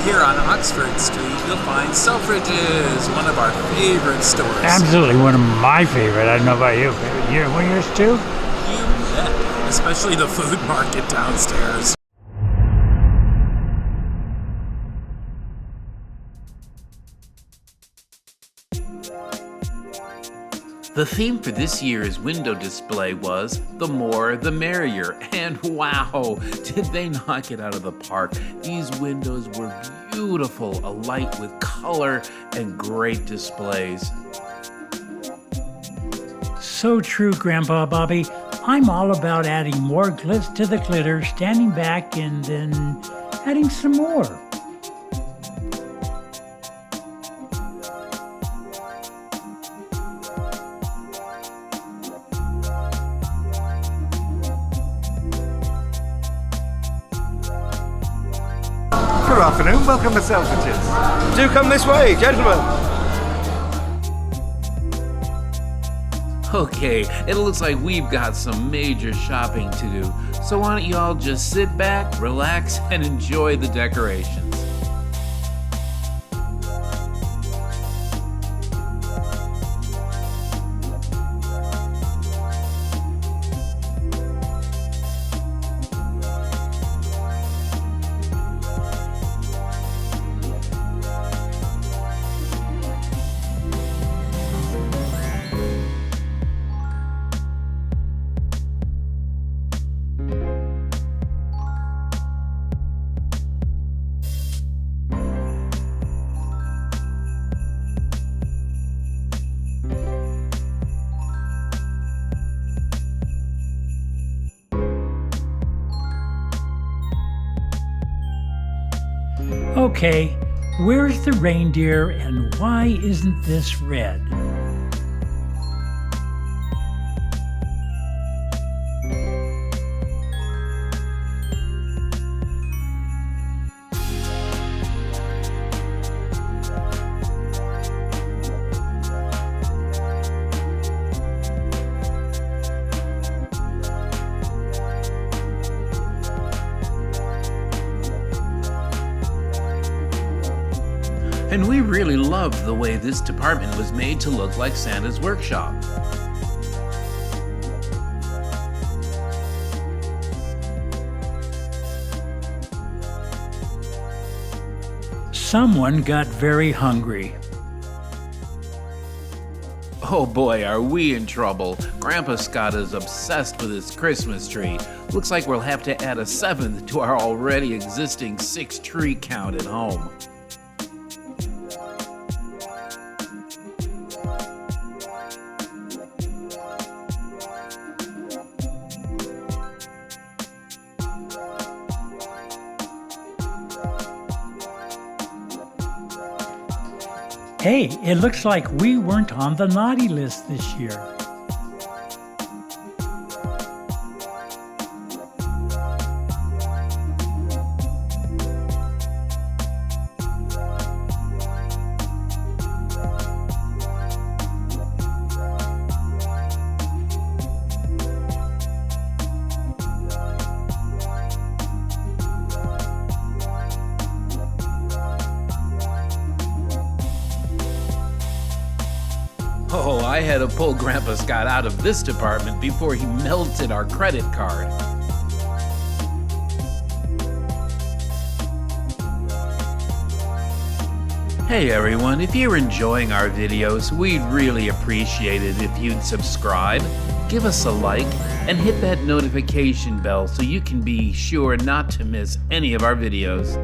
Here on Oxford Street, you'll find Selfridges, one of our favorite stores. Absolutely one of my favorite. I don't know about you. One of yours too? You bet. Especially the food market downstairs. The theme for this year's window display was the more the merrier, and wow, did they knock it out of the park. These windows were beautiful, alight with color and great displays. So true, Grandpa Bobby. I'm all about adding more glitz to the glitter, standing back and then adding some more. Good afternoon, welcome to Selfridges. Do come this way, gentlemen. Okay, it looks like we've got some major shopping to do, so why don't you all just sit back, relax, and enjoy the decorations. Okay, where's the reindeer and why isn't this red? And we really loved the way this department was made to look like Santa's workshop. Someone got very hungry. Oh boy, are we in trouble. Grandpa Scott is obsessed with his Christmas tree. Looks like we'll have to add a 7th to our already existing 6 tree count at home. Hey, it looks like we weren't on the naughty list this year. Oh, I had to pull Grandpa Scott out of this department before he melted our credit card. Hey everyone, if you're enjoying our videos, we'd really appreciate it if you'd subscribe, give us a like, and hit that notification bell so you can be sure not to miss any of our videos.